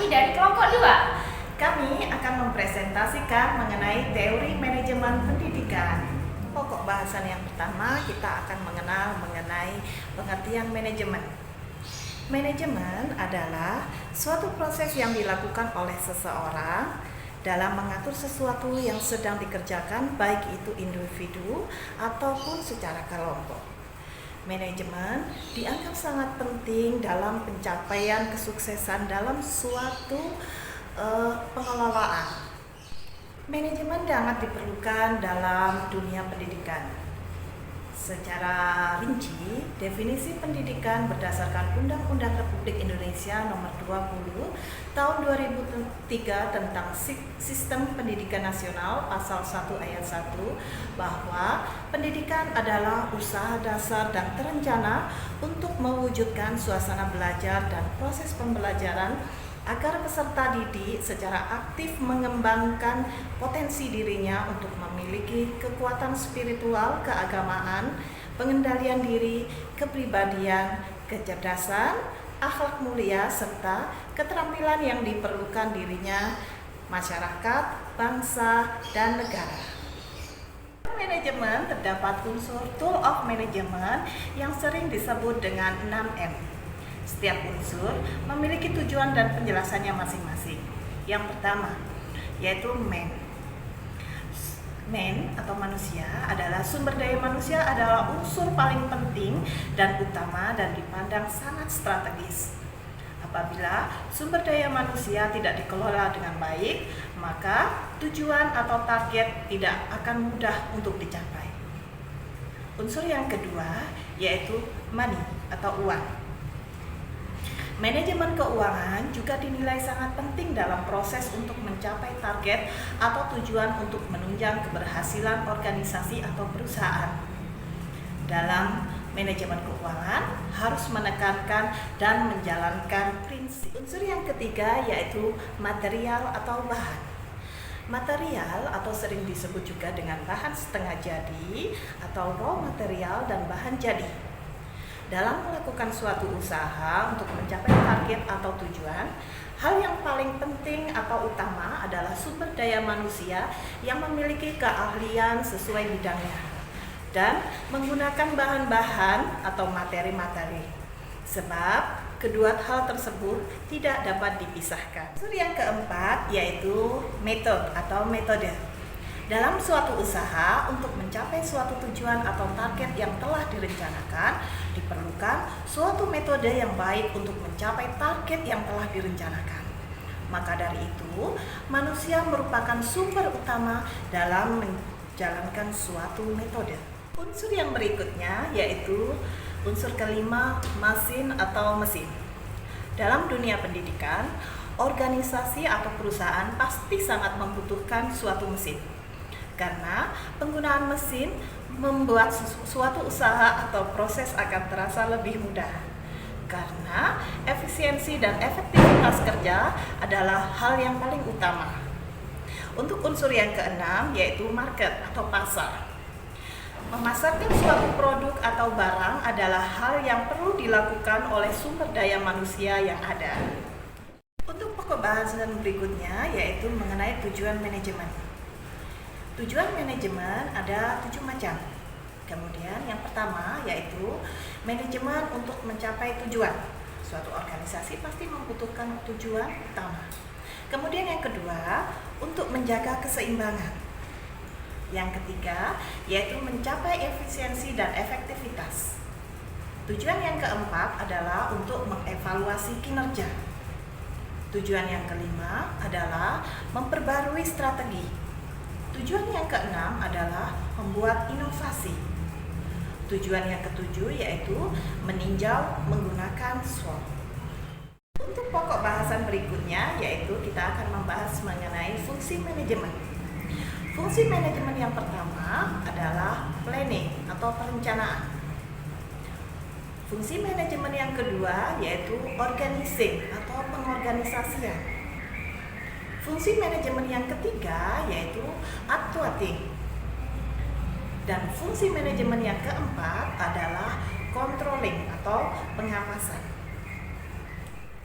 kami dari kelompok 2. Kami akan mempresentasikan mengenai teori manajemen pendidikan. Pokok bahasan yang pertama, kita akan mengenal mengenai pengertian manajemen. Manajemen adalah suatu proses yang dilakukan oleh seseorang dalam mengatur sesuatu yang sedang dikerjakan, baik itu individu ataupun secara kelompok. Manajemen dianggap sangat penting dalam pencapaian kesuksesan dalam suatu pengelolaan. Manajemen sangat diperlukan dalam dunia pendidikan. Secara rinci, definisi pendidikan berdasarkan Undang-Undang Republik Indonesia Nomor 20 Tahun 2003 tentang Sistem Pendidikan Nasional Pasal 1 Ayat 1 bahwa pendidikan adalah usaha dasar dan terencana untuk mewujudkan suasana belajar dan proses pembelajaran agar peserta didik secara aktif mengembangkan potensi dirinya untuk memiliki kekuatan spiritual, keagamaan, pengendalian diri, kepribadian, kecerdasan, akhlak mulia, serta keterampilan yang diperlukan dirinya, masyarakat, bangsa, dan negara. Manajemen terdapat unsur tool of management yang sering disebut dengan 6M. Setiap unsur memiliki tujuan dan penjelasannya masing-masing. Yang pertama, yaitu man. Man atau manusia adalah sumber daya manusia adalah unsur paling penting dan utama dan dipandang sangat strategis. Apabila sumber daya manusia tidak dikelola dengan baik, maka tujuan atau target tidak akan mudah untuk dicapai. Unsur yang kedua yaitu money atau uang. Manajemen keuangan juga dinilai sangat penting dalam proses untuk mencapai target atau tujuan untuk menunjang keberhasilan organisasi atau perusahaan. Dalam manajemen keuangan harus menekankan dan menjalankan prinsip. Unsur yang ketiga yaitu material atau bahan. Material atau sering disebut juga dengan bahan setengah jadi atau raw material dan bahan jadi. Dalam melakukan suatu usaha untuk mencapai target atau tujuan, hal yang paling penting atau utama adalah sumber daya manusia yang memiliki keahlian sesuai bidangnya dan menggunakan bahan-bahan atau materi-materi. Sebab kedua hal tersebut tidak dapat dipisahkan. Unsur yang keempat yaitu metode atau metode. Dalam suatu usaha untuk mencapai suatu tujuan atau target yang telah direncanakan, diperlukan suatu metode yang baik untuk mencapai target yang telah direncanakan. Maka dari itu, manusia merupakan sumber utama dalam menjalankan suatu metode. Unsur yang berikutnya yaitu unsur kelima, mesin atau mesin. Dalam dunia pendidikan, organisasi atau perusahaan pasti sangat membutuhkan suatu mesin. Karena penggunaan mesin membuat suatu usaha atau proses akan terasa lebih mudah. Karena efisiensi dan efektivitas kerja adalah hal yang paling utama. Untuk unsur yang keenam yaitu market atau pasar. Memasarkan suatu produk atau barang adalah hal yang perlu dilakukan oleh sumber daya manusia yang ada. Untuk pokok bahasan berikutnya yaitu mengenai tujuan manajemen. Tujuan manajemen ada 7 macam. Kemudian yang pertama yaitu manajemen untuk mencapai tujuan. Suatu organisasi pasti membutuhkan tujuan utama. Kemudian yang kedua, untuk menjaga keseimbangan. Yang ketiga yaitu mencapai efisiensi dan efektivitas. Tujuan yang keempat adalah untuk mengevaluasi kinerja. Tujuan yang kelima adalah memperbarui strategi. Tujuan yang keenam adalah membuat inovasi. Tujuan yang ketujuh yaitu meninjau menggunakan SWOT. Untuk pokok bahasan berikutnya yaitu kita akan membahas mengenai fungsi manajemen. Fungsi manajemen yang pertama adalah planning atau perencanaan. Fungsi manajemen yang kedua yaitu organizing atau pengorganisasian. Fungsi manajemen yang ketiga yaitu actuating. Dan fungsi manajemen yang keempat adalah controlling atau pengawasan.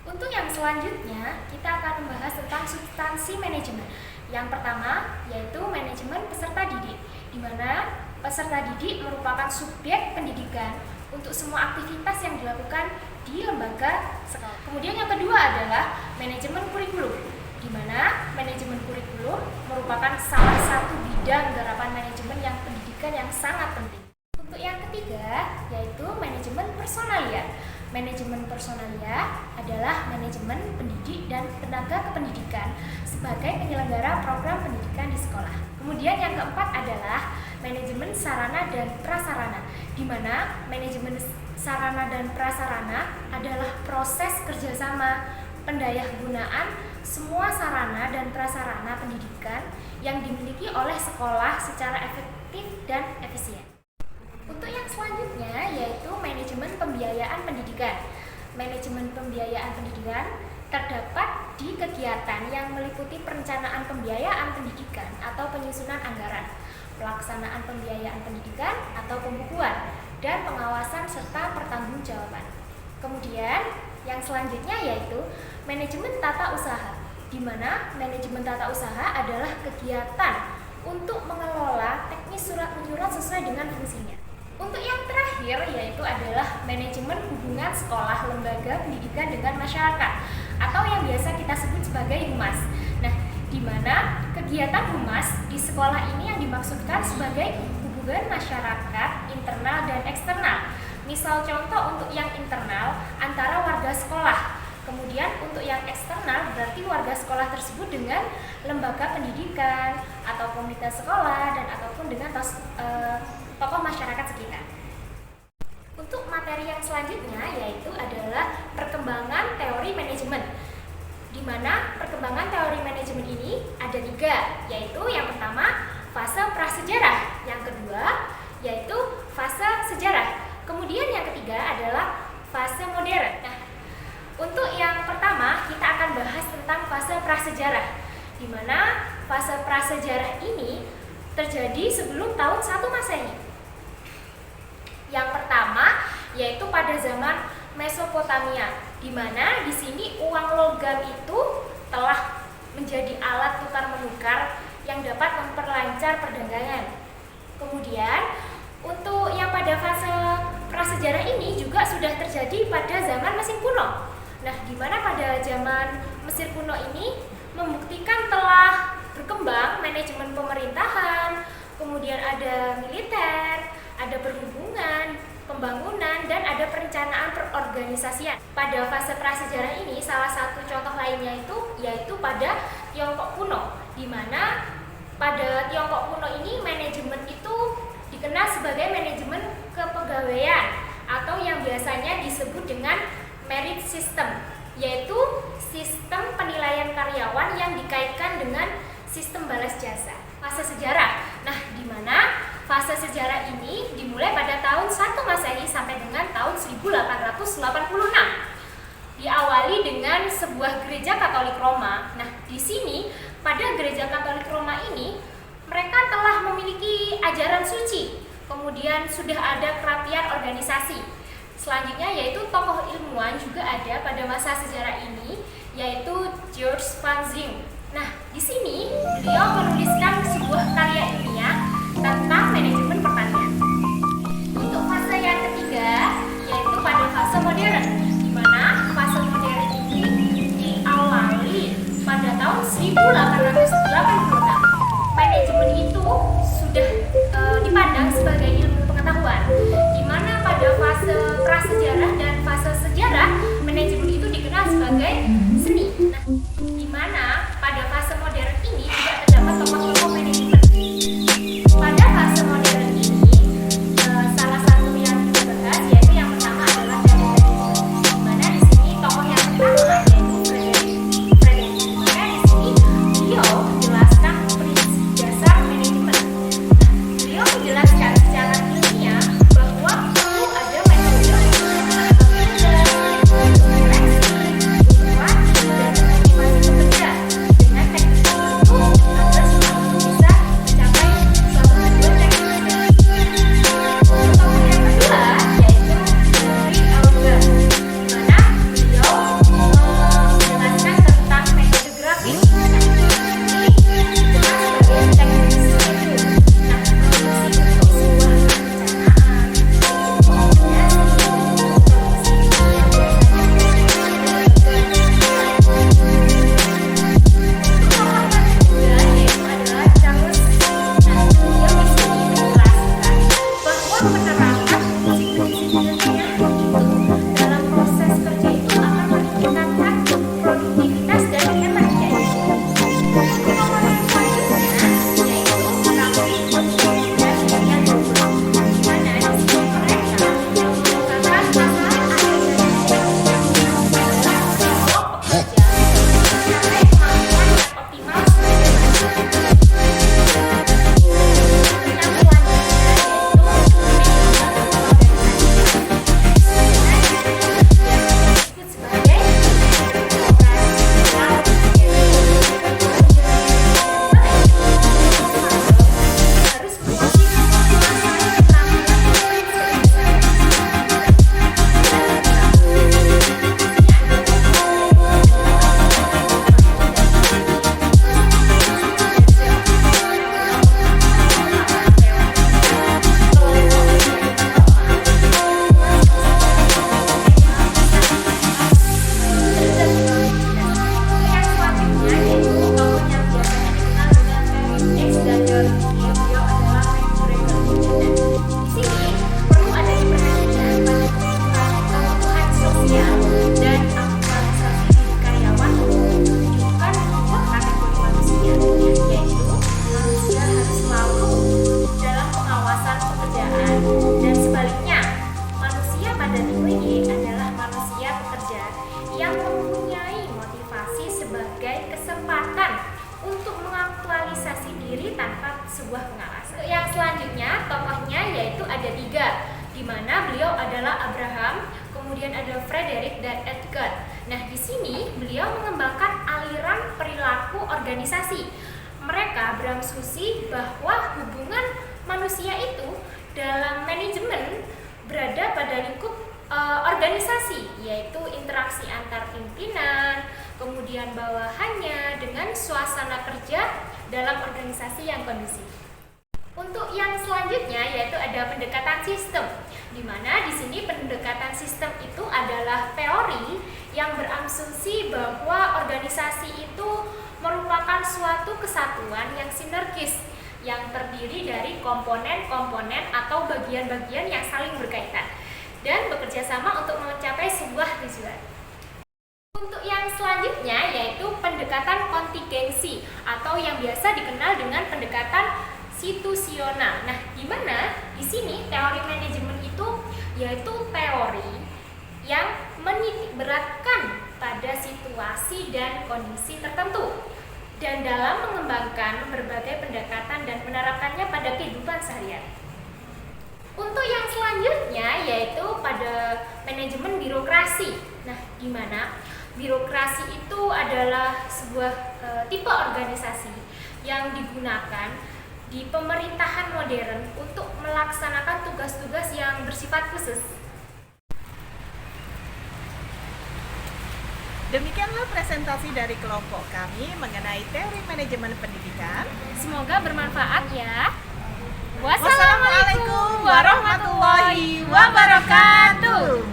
Untuk yang selanjutnya, kita akan membahas tentang substansi manajemen. Yang pertama yaitu manajemen peserta didik, di mana peserta didik merupakan subjek pendidikan untuk semua aktivitas yang dilakukan di lembaga sekolah. Kemudian yang kedua adalah manajemen kurikulum, di mana manajemen kurikulum merupakan salah satu bidang garapan manajemen yang pendidikan yang sangat penting. Untuk yang ketiga yaitu manajemen personalia. Manajemen personalia adalah manajemen pendidik dan tenaga kependidikan sebagai penyelenggara program pendidikan di sekolah. Kemudian yang keempat adalah manajemen sarana dan prasarana, di mana manajemen sarana dan prasarana adalah proses kerjasama pendayahgunaan semua sarana dan prasarana pendidikan yang dimiliki oleh sekolah secara efektif dan efisien. Untuk yang selanjutnya yaitu manajemen pembiayaan pendidikan. Manajemen pembiayaan pendidikan terdapat di kegiatan yang meliputi perencanaan pembiayaan pendidikan atau penyusunan anggaran, pelaksanaan pembiayaan pendidikan atau pembukuan, dan pengawasan serta pertanggungjawaban. Kemudian yang selanjutnya yaitu manajemen tata usaha, di mana manajemen tata usaha adalah kegiatan untuk mengelola teknis surat menyurat sesuai dengan fungsinya. Untuk yang terakhir yaitu adalah manajemen hubungan sekolah lembaga pendidikan dengan masyarakat atau yang biasa kita sebut sebagai humas. Nah, di mana kegiatan humas di sekolah ini yang dimaksudkan sebagai hubungan masyarakat internal dan eksternal. Misal contoh untuk yang internal antara warga sekolah. Kemudian untuk yang eksternal berarti warga sekolah tersebut dengan lembaga pendidikan atau komunitas sekolah dan ataupun dengan tokoh masyarakat sekitar. Untuk materi yang selanjutnya yaitu adalah perkembangan teori manajemen, di mana perkembangan teori manajemen ini ada 3, yaitu yang pertama fase prasejarah, yang kedua yaitu fase sejarah, kemudian yang ketiga adalah fase modern. Nah, untuk yang pertama kita akan bahas tentang fase prasejarah, di mana fase prasejarah ini terjadi sebelum tahun 1 Masehi. Yang pertama yaitu pada zaman Mesopotamia, di mana di sini uang logam itu telah menjadi alat tukar menukar yang dapat memperlancar perdagangan. Kemudian untuk yang pada fase prasejarah ini juga sudah terjadi pada zaman Mesir kuno. Nah, di mana pada zaman Mesir kuno ini membuktikan telah berkembang manajemen pemerintahan, kemudian ada militer, ada perhubungan, pembangunan, dan ada perencanaan perorganisasian. Pada fase prasejarah ini salah satu contoh lainnya yaitu pada Tiongkok kuno, di mana pada Tiongkok kuno ini manajemen itu dikenal sebagai manajemen kepegawaian atau yang biasanya disebut dengan merit system, yaitu sistem penilaian karyawan yang dikaitkan dengan sistem balas jasa. Fase sejarah. Nah, di mana fase sejarah ini dimulai pada tahun 1 Masehi sampai dengan tahun 1886. Diawali dengan sebuah gereja Katolik Roma. Nah, di sini pada gereja Katolik Roma ini mereka telah memiliki ajaran suci. Kemudian sudah ada kerapian organisasi. Selanjutnya yaitu tokoh ilmuwan juga ada pada masa sejarah ini, yaitu George Van Zing. Nah, di sini beliau menuliskan sebuah karya ilmiah tentang manajemen pertanian. Untuk fase yang ketiga yaitu pada fase modern, di mana fase modern ini diawali pada tahun 1886. Manajemen itu sudah dipandang sebagai ilmu pengetahuan, di mana pada fase prasejarah dan fase sejarah manajemen itu dikenal sebagai seni. Nah, di mana pada fase modern ini juga terdapat tokoh-tokoh manajemen. Pada fase modern ini salah satu yang kita bahas yaitu yang pertama adalah Frederick, di mana di sini tokoh yang pertama yaitu Frederick. Di mana di sini beliau menjelaskan prinsip dasar manajemen. Nah, beliau menjelaskan secara ilmiah bahwa perlu ada metode seleksi, seleksi, dan sebagai kesempatan untuk mengaktualisasi diri tanpa sebuah pengawasan. Yang selanjutnya tokohnya yaitu ada 3, di mana beliau adalah Abraham, kemudian ada Frederick dan Edgar. Nah, di sini beliau mengembangkan aliran perilaku organisasi. Mereka berdiskusi bahwa hubungan manusia itu dalam manajemen berada pada lingkup organisasi, yaitu interaksi antar pimpinan, kemudian bawahannya dengan suasana kerja dalam organisasi yang kondusif. Untuk yang selanjutnya yaitu ada pendekatan sistem, di mana di sini pendekatan sistem itu adalah teori yang berasumsi bahwa organisasi itu merupakan suatu kesatuan yang sinergis yang terdiri dari komponen-komponen atau bagian-bagian yang saling berkaitan dan bekerja sama untuk mencapai sebuah tujuan. Untuk yang selanjutnya yaitu pendekatan kontingensi atau yang biasa dikenal dengan pendekatan situasional. Nah, di mana di sini teori manajemen itu yaitu teori yang menitik beratkan pada situasi dan kondisi tertentu dan dalam mengembangkan berbagai pendekatan dan menerapkannya pada kehidupan sehari-hari. Untuk yang selanjutnya yaitu pada manajemen birokrasi. Nah, di mana birokrasi itu adalah sebuah tipe organisasi yang digunakan di pemerintahan modern untuk melaksanakan tugas-tugas yang bersifat khusus. Demikianlah presentasi dari kelompok kami mengenai teori manajemen pendidikan. Semoga bermanfaat ya. Wassalamualaikum warahmatullahi wabarakatuh.